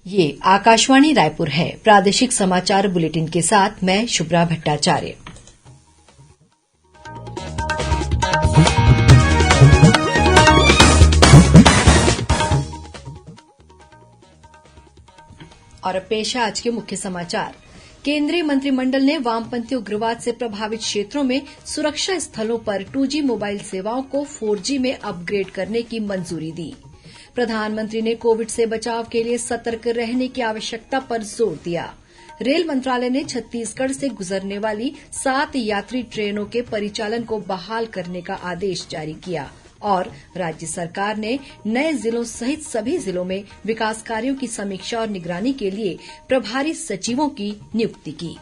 ये आकाशवाणी रायपुर है। प्रादेशिक समाचार बुलेटिन के साथ मैं शुभ्रा भट्टाचार्य। और अब पेश है आज के मुख्य समाचार। केंद्रीय मंत्रिमंडल ने वामपंथी उग्रवाद से प्रभावित क्षेत्रों में सुरक्षा स्थलों पर 2G मोबाइल सेवाओं को 4G में अपग्रेड करने की मंजूरी दी। प्रधानमंत्री ने कोविड से बचाव के लिए सतर्क रहने की आवश्यकता पर जोर दिया। रेल मंत्रालय ने छत्तीसगढ़ से गुजरने वाली 7 यात्री ट्रेनों के परिचालन को बहाल करने का आदेश जारी किया। और राज्य सरकार ने नए जिलों सहित सभी जिलों में विकास कार्यों की समीक्षा और निगरानी के लिए प्रभारी सचिवों की नियुक्ति की।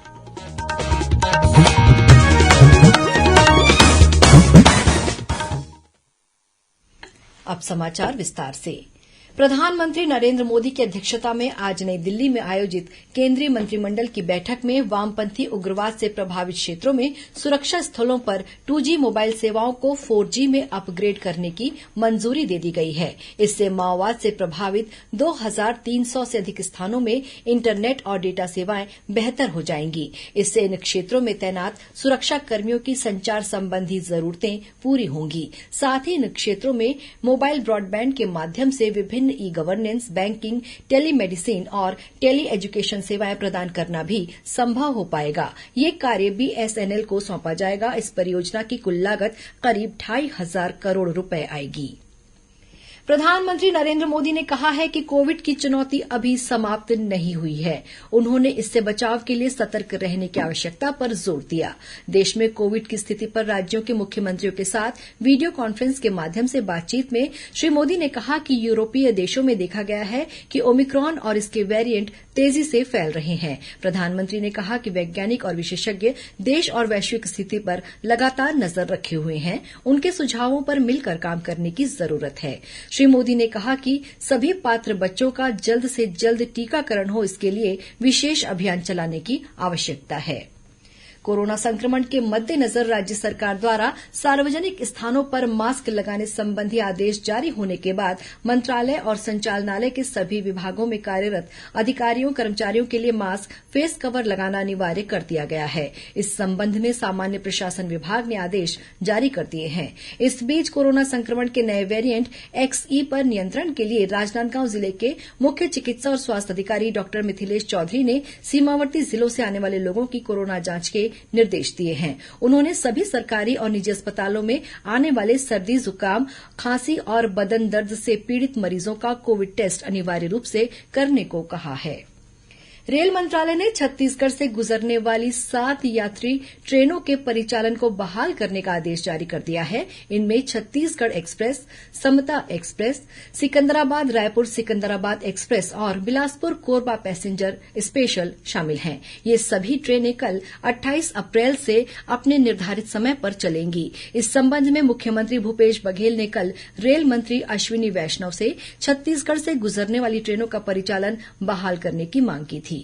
अब समाचार विस्तार से। प्रधानमंत्री नरेंद्र मोदी की अध्यक्षता में आज नई दिल्ली में आयोजित केंद्रीय मंत्रिमंडल की बैठक में वामपंथी उग्रवाद से प्रभावित क्षेत्रों में सुरक्षा स्थलों पर 2G मोबाइल सेवाओं को 4G में अपग्रेड करने की मंजूरी दे दी गई है। इससे माओवाद से प्रभावित 2300 से अधिक स्थानों में इंटरनेट और डेटा सेवाएं बेहतर हो जाएंगी। इससे इन क्षेत्रों में तैनात सुरक्षा कर्मियों की संचार संबंधी जरूरतें पूरी होंगी। साथ ही इन क्षेत्रों में मोबाइल ब्रॉडबैंड के माध्यम से विभिन्न ई-गवर्नेंस, बैंकिंग, टेलीमेडिसिन और टेली एजुकेशन सेवाएं प्रदान करना भी संभव हो पाएगा। ये कार्य BSNL को सौंपा जाएगा। इस परियोजना की कुल लागत करीब 2,500 करोड़ रुपए आएगी। प्रधानमंत्री नरेंद्र मोदी ने कहा है कि कोविड की चुनौती अभी समाप्त नहीं हुई है। उन्होंने इससे बचाव के लिए सतर्क रहने की आवश्यकता पर जोर दिया। देश में कोविड की स्थिति पर राज्यों के मुख्यमंत्रियों के साथ वीडियो कॉन्फ्रेंस के माध्यम से बातचीत में श्री मोदी ने कहा कि यूरोपीय देशों में देखा गया है कि ओमिक्रॉन और इसके वेरिएंट तेजी से फैल रहे हैं। प्रधानमंत्री ने कहा कि वैज्ञानिक और विशेषज्ञ देश और वैश्विक स्थिति पर लगातार नजर रखे हुए हैं। उनके सुझावों पर मिलकर काम करने की जरूरत है। श्री मोदी ने कहा कि सभी पात्र बच्चों का जल्द से जल्द टीकाकरण हो, इसके लिए विशेष अभियान चलाने की आवश्यकता है। कोरोना संक्रमण के मद्देनजर राज्य सरकार द्वारा सार्वजनिक स्थानों पर मास्क लगाने संबंधी आदेश जारी होने के बाद मंत्रालय और संचालनालय के सभी विभागों में कार्यरत अधिकारियों कर्मचारियों के लिए मास्क, फेस कवर लगाना अनिवार्य कर दिया गया है। इस संबंध में सामान्य प्रशासन विभाग ने आदेश जारी कर दिए हैं। इस बीच कोरोना संक्रमण के नए वेरिएंट XE पर नियंत्रण के लिए राजनांदगांव जिले के मुख्य चिकित्सा और स्वास्थ्य अधिकारी डॉक्टर मिथिलेश चौधरी ने सीमावर्ती जिलों से आने वाले लोगों की कोरोना जांच के निर्देश दिए हैं। उन्होंने सभी सरकारी और निजी अस्पतालों में आने वाले सर्दी, जुकाम, खांसी और बदन दर्द से पीड़ित मरीजों का कोविड टेस्ट अनिवार्य रूप से करने को कहा है। रेल मंत्रालय ने छत्तीसगढ़ से गुजरने वाली 7 यात्री ट्रेनों के परिचालन को बहाल करने का आदेश जारी कर दिया है। इनमें छत्तीसगढ़ एक्सप्रेस, समता एक्सप्रेस, सिकंदराबाद रायपुर सिकंदराबाद एक्सप्रेस और बिलासपुर कोरबा पैसेंजर स्पेशल शामिल हैं। ये सभी ट्रेनें कल 28 अप्रैल से अपने निर्धारित समय पर चलेंगी। इस संबंध में मुख्यमंत्री भूपेश बघेल ने कल रेल मंत्री अश्विनी वैष्णव से छत्तीसगढ़ से गुजरने वाली ट्रेनों का परिचालन बहाल करने की मांग की थी।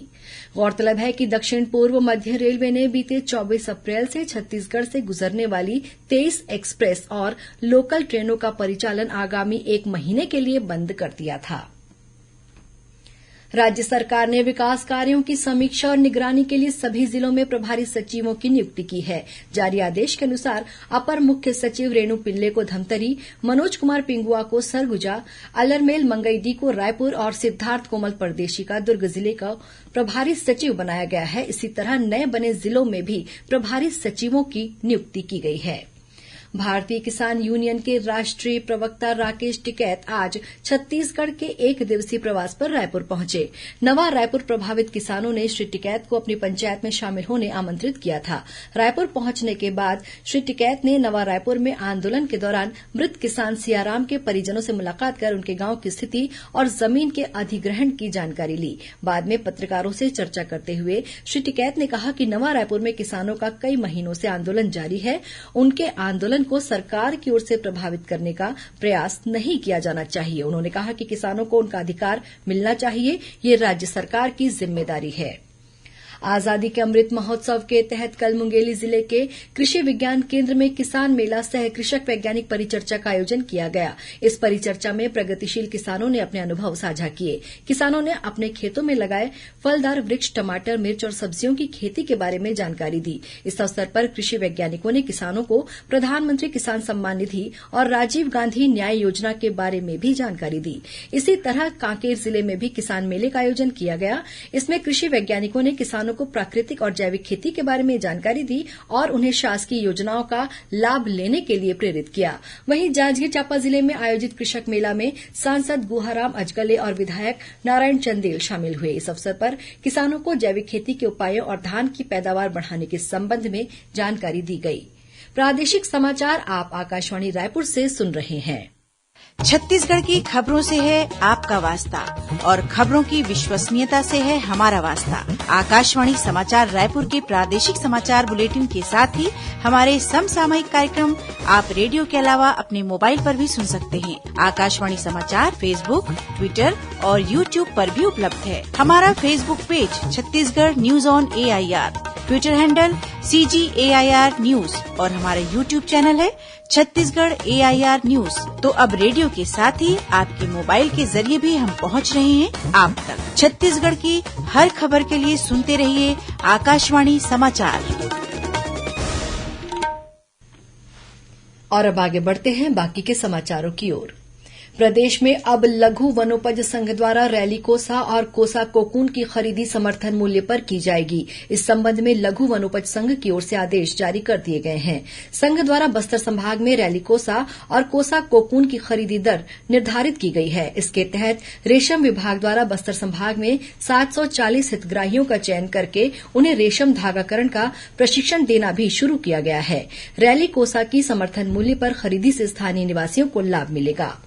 गौरतलब है कि दक्षिण पूर्व मध्य रेलवे ने बीते 24 अप्रैल से छत्तीसगढ़ से गुजरने वाली 23 एक्सप्रेस और लोकल ट्रेनों का परिचालन आगामी 1 महीने के लिए बंद कर दिया था। राज्य सरकार ने विकास कार्यों की समीक्षा और निगरानी के लिए सभी जिलों में प्रभारी सचिवों की नियुक्ति की है। जारी आदेश के अनुसार अपर मुख्य सचिव रेणु पिल्ले को धमतरी, मनोज कुमार पिंगुआ को सरगुजा, अलरमेल मंगईडी को रायपुर और सिद्धार्थ कोमल परदेशी का दुर्ग जिले का प्रभारी सचिव बनाया गया है। इसी तरह नए बने जिलों में भी प्रभारी सचिवों की नियुक्ति की गई है। भारतीय किसान यूनियन के राष्ट्रीय प्रवक्ता राकेश टिकैत आज छत्तीसगढ़ के 1 दिवसीय प्रवास पर रायपुर पहुंचे। नवा रायपुर प्रभावित किसानों ने श्री टिकैत को अपनी पंचायत में शामिल होने आमंत्रित किया था। रायपुर पहुंचने के बाद श्री टिकैत ने नवा रायपुर में आंदोलन के दौरान मृत किसान सियाराम के परिजनों से मुलाकात कर उनके गांव की स्थिति और जमीन के अधिग्रहण की जानकारी ली। बाद में पत्रकारों से चर्चा करते हुए श्री टिकैत ने कहा कि नवा रायपुर में किसानों का कई महीनों से आंदोलन जारी है। उनके आंदोलन को सरकार की ओर से प्रभावित करने का प्रयास नहीं किया जाना चाहिए। उन्होंने कहा कि किसानों को उनका अधिकार मिलना चाहिए, ये राज्य सरकार की जिम्मेदारी है। आजादी के अमृत महोत्सव के तहत कल मुंगेली जिले के कृषि विज्ञान केंद्र में किसान मेला सह कृषक वैज्ञानिक परिचर्चा का आयोजन किया गया। इस परिचर्चा में प्रगतिशील किसानों ने अपने अनुभव साझा किए। किसानों ने अपने खेतों में लगाए फलदार वृक्ष, टमाटर, मिर्च और सब्जियों की खेती के बारे में जानकारी दी। इस अवसर पर कृषि वैज्ञानिकों ने किसानों को प्रधानमंत्री किसान सम्मान निधि और राजीव गांधी न्याय योजना के बारे में भी जानकारी दी। इसी तरह कांकेर जिले में भी किसान मेले का आयोजन किया गया। इसमें कृषि वैज्ञानिकों ने किसानों को प्राकृतिक और जैविक खेती के बारे में जानकारी दी और उन्हें शासकीय योजनाओं का लाभ लेने के लिए प्रेरित किया। वहीं जांजगीर चांपा जिले में आयोजित कृषक मेला में सांसद गुहाराम अजगले और विधायक नारायण चंदेल शामिल हुए। इस अवसर पर किसानों को जैविक खेती के उपायों और धान की पैदावार बढ़ाने के संबंध में जानकारी दी गई। प्रादेशिक समाचार आप आकाशवाणी रायपुर से सुन रहे हैं। छत्तीसगढ़ की खबरों से है आपका वास्ता और खबरों की विश्वसनीयता से है हमारा वास्ता। आकाशवाणी समाचार रायपुर के प्रादेशिक समाचार बुलेटिन के साथ ही हमारे समसामयिक कार्यक्रम आप रेडियो के अलावा अपने मोबाइल पर भी सुन सकते हैं। आकाशवाणी समाचार फेसबुक, ट्विटर और यूट्यूब पर भी उपलब्ध है। हमारा Facebook page Chhattisgarh news on AIR, Twitter handle CGAIR news और हमारा यूट्यूब चैनल है छत्तीसगढ़ AIR न्यूज। तो अब रेडियो के साथ ही आपके मोबाइल के जरिए भी हम पहुंच रहे हैं आप तक। छत्तीसगढ़ की हर खबर के लिए सुनते रहिए आकाशवाणी समाचार। और अब आगे बढ़ते हैं बाकी के समाचारों की ओर। प्रदेश में अब लघु वनोपज संघ द्वारा रैली कोसा और कोसा कोकून की खरीदी समर्थन मूल्य पर की जाएगी। इस संबंध में लघु वनोपज संघ की ओर से आदेश जारी कर दिए गए हैं। संघ द्वारा बस्तर संभाग में रैली कोसा और कोसा कोकून की खरीदी दर निर्धारित की गई है। इसके तहत रेशम विभाग द्वारा बस्तर संभाग में 740 हितग्राहियों का चयन करके उन्हें रेशम धागाकरण का प्रशिक्षण देना भी शुरू किया गया है। रैली कोसा की समर्थन मूल्य पर खरीदी से स्थानीय निवासियों को लाभ मिलेगा।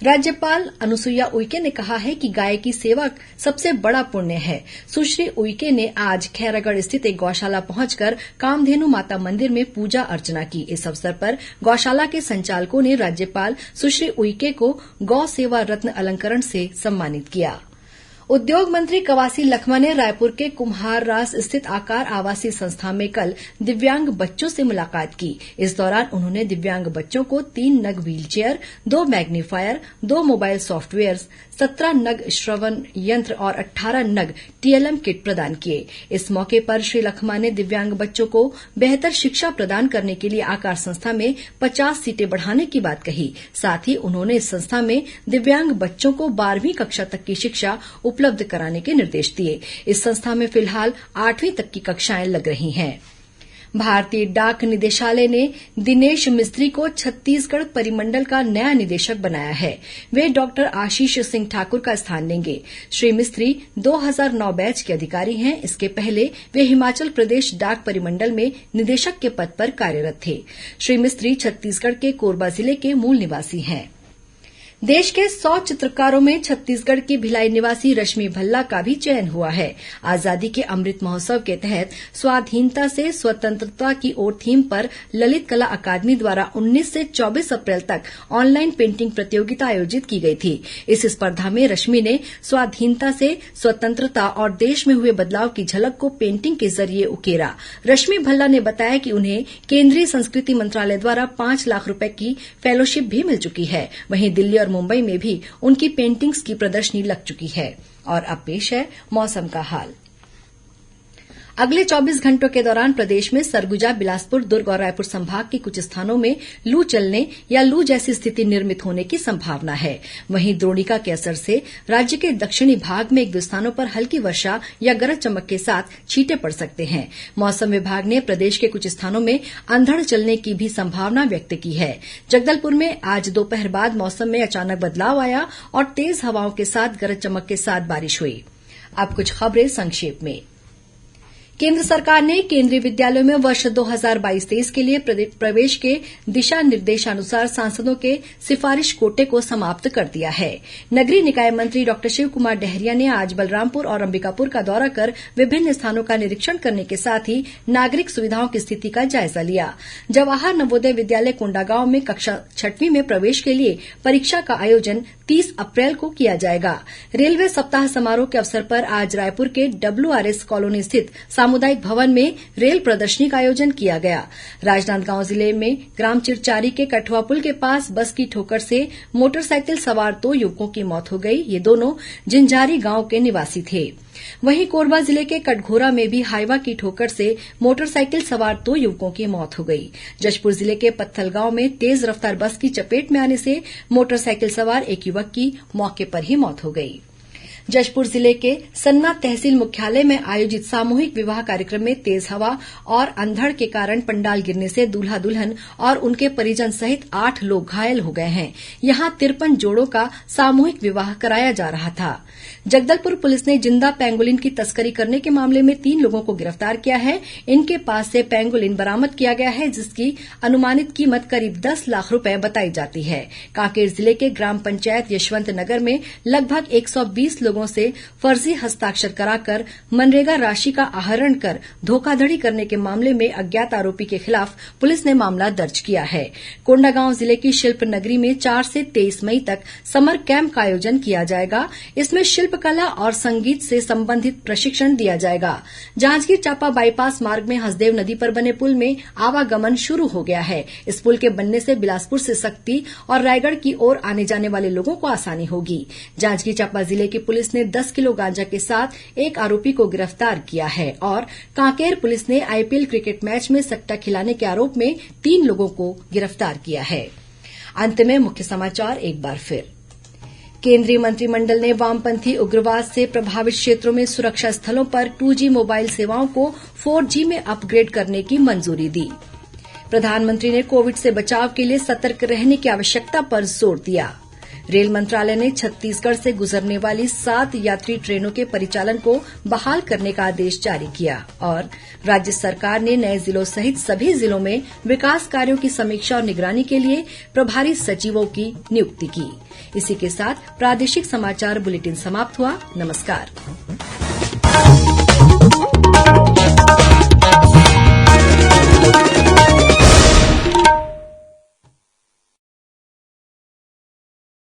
राज्यपाल अनुसुईया उइके ने कहा है कि गाय की सेवा सबसे बड़ा पुण्य है। सुश्री उइके ने आज खैरागढ़ स्थित एक गौशाला पहुंचकर कामधेनु माता मंदिर में पूजा अर्चना की। इस अवसर पर गौशाला के संचालकों ने राज्यपाल सुश्री उइके को गौ सेवा रत्न अलंकरण से सम्मानित किया। उद्योग मंत्री कवासी लखमा ने रायपुर के कुम्हाररास स्थित आकार आवासीय संस्था में कल दिव्यांग बच्चों से मुलाकात की। इस दौरान उन्होंने दिव्यांग बच्चों को 3 नग व्हीलचेयर, 2 मैग्नीफायर, 2 मोबाइल सॉफ्टवेयर, 17 नग श्रवण यंत्र और 18 नग TLM किट प्रदान किए। इस मौके पर श्री लखमा ने दिव्यांग बच्चों को बेहतर शिक्षा प्रदान करने के लिए आकार संस्था में 50 सीटें बढ़ाने की बात कही। साथ ही उन्होंने इस संस्था में दिव्यांग बच्चों को 12वीं कक्षा तक की शिक्षा उपलब्ध कराने के निर्देश दिए। इस संस्था में फिलहाल 8वीं तक की कक्षाएं लग रही हैं। भारतीय डाक निदेशालय ने दिनेश मिस्त्री को छत्तीसगढ़ परिमंडल का नया निदेशक बनाया है। वे डॉक्टर आशीष सिंह ठाकुर का स्थान लेंगे। श्री मिस्त्री 2009 बैच के अधिकारी हैं। इसके पहले वे हिमाचल प्रदेश डाक परिमंडल में निदेशक के पद पर कार्यरत थे। श्री मिस्त्री छत्तीसगढ़ के कोरबा जिले के मूल निवासी हैं। देश के 100 चित्रकारों में छत्तीसगढ़ की भिलाई निवासी रश्मि भल्ला का भी चयन हुआ है। आजादी के अमृत महोत्सव के तहत स्वाधीनता से स्वतंत्रता की ओर थीम पर ललित कला अकादमी द्वारा 19 से 24 अप्रैल तक ऑनलाइन पेंटिंग प्रतियोगिता आयोजित की गई थी। इस स्पर्धा में रश्मि ने स्वाधीनता से स्वतंत्रता और देश में हुए बदलाव की झलक को पेंटिंग के जरिए उकेरा। रश्मि भल्ला ने बताया कि उन्हें केंद्रीय संस्कृति मंत्रालय द्वारा 5 लाख रुपए की फेलोशिप भी मिल चुकी है। वहीं दिल्ली और मुंबई में भी उनकी पेंटिंग्स की प्रदर्शनी लग चुकी है। और अब पेश है मौसम का हाल। अगले 24 घंटों के दौरान प्रदेश में सरगुजा, बिलासपुर, दुर्ग और रायपुर संभाग के कुछ स्थानों में लू चलने या लू जैसी स्थिति निर्मित होने की संभावना है। वहीं द्रोणिका के असर से राज्य के दक्षिणी भाग में 1-2 स्थानों पर हल्की वर्षा या गरज चमक के साथ छींटे पड़ सकते हैं। मौसम विभाग ने प्रदेश के कुछ स्थानों में अंधड़ चलने की भी संभावना व्यक्त की है। जगदलपुर में आज दोपहर बाद मौसम में अचानक बदलाव आया और तेज हवाओं के साथ गरज चमक के साथ बारिश हुई। अब कुछ खबरें संक्षेप में। केंद्र सरकार ने केंद्रीय विद्यालयों में वर्ष 2022-23 के लिए प्रवेश के दिशा निर्देशानुसार सांसदों के सिफारिश कोटे को समाप्त कर दिया है। नगरीय निकाय मंत्री डॉ शिवकुमार डहरिया ने आज बलरामपुर और अंबिकापुर का दौरा कर विभिन्न स्थानों का निरीक्षण करने के साथ ही नागरिक सुविधाओं की स्थिति का जायजा लिया। जवाहर नवोदय विद्यालय कोंडागांव में कक्षा 6वीं में प्रवेश के लिए परीक्षा का आयोजन 30 अप्रैल को किया जाएगा। रेलवे सप्ताह समारोह के अवसर पर आज रायपुर के WRS कॉलोनी स्थित सामुदायिक भवन में रेल प्रदर्शनी का आयोजन किया गया। राजनांदगांव जिले में ग्राम चिरचारी के कठुआ पुल के पास बस की ठोकर से मोटरसाइकिल सवार 2 युवकों की मौत हो गई। ये दोनों जिंजारी गांव के निवासी थे। वहीं कोरबा जिले के कटघोरा में भी हाइवा की ठोकर से मोटरसाइकिल सवार 2 युवकों की मौत हो गई। जशपुर जिले के पत्थलगांव में तेज रफ्तार बस की चपेट में आने से मोटरसाइकिल सवार एक युवक की मौके पर ही मौत हो गई। जशपुर जिले के सन्ना तहसील मुख्यालय में आयोजित सामूहिक विवाह कार्यक्रम में तेज हवा और अंधड़ के कारण पंडाल गिरने से दूल्हा दुल्हन और उनके परिजन सहित 8 लोग घायल हो गए हैं। यहां 53 जोड़ों का सामूहिक विवाह कराया जा रहा था। जगदलपुर पुलिस ने जिंदा पेंगोलिन की तस्करी करने के मामले में 3 लोगों को गिरफ्तार किया है। इनके पास से पेंगोलिन बरामद किया गया है, जिसकी अनुमानित कीमत करीब 10 लाख रुपए बताई जाती है। कांकेर जिले के ग्राम पंचायत यशवंत नगर में लगभग 120 लोगों से फर्जी हस्ताक्षर कराकर मनरेगा राशि का आहरण कर धोखाधड़ी करने के मामले में अज्ञात आरोपी के खिलाफ पुलिस ने मामला दर्ज किया है। कोंडागांव जिले की शिल्प नगरी में 4 से 23 मई तक समर कैंप का आयोजन किया जाएगा। इसमें शिल्पकला और संगीत से संबंधित प्रशिक्षण दिया जाएगा। जांजगीर चांपा बाईपास मार्ग में हसदेव नदी पर बने पुल में आवागमन शुरू हो गया है। इस पुल के बनने से बिलासपुर से सक्ती और रायगढ़ की ओर आने जाने वाले लोगों को आसानी होगी। जांजगीर चांपा जिले की पुलिस ने 10 किलो गांजा के साथ एक आरोपी को गिरफ्तार किया है और कांकेर पुलिस ने IPL क्रिकेट मैच में सट्टा खिलाने के आरोप में 3 लोगों को गिरफ्तार किया है। अंत में मुख्य समाचार एक बार फिर। केंद्रीय मंत्रिमंडल ने वामपंथी उग्रवाद से प्रभावित क्षेत्रों में सुरक्षा स्थलों पर 2G मोबाइल सेवाओं को 4G में अपग्रेड करने की मंजूरी दी। प्रधानमंत्री ने कोविड से बचाव के लिए सतर्क रहने की आवश्यकता पर जोर दिया। रेल मंत्रालय ने छत्तीसगढ़ से गुजरने वाली 7 यात्री ट्रेनों के परिचालन को बहाल करने का आदेश जारी किया और राज्य सरकार ने नए जिलों सहित सभी जिलों में विकास कार्यों की समीक्षा और निगरानी के लिए प्रभारी सचिवों की नियुक्ति की। इसी के साथ प्रादेशिक समाचार बुलेटिन समाप्त हुआ। नमस्कार।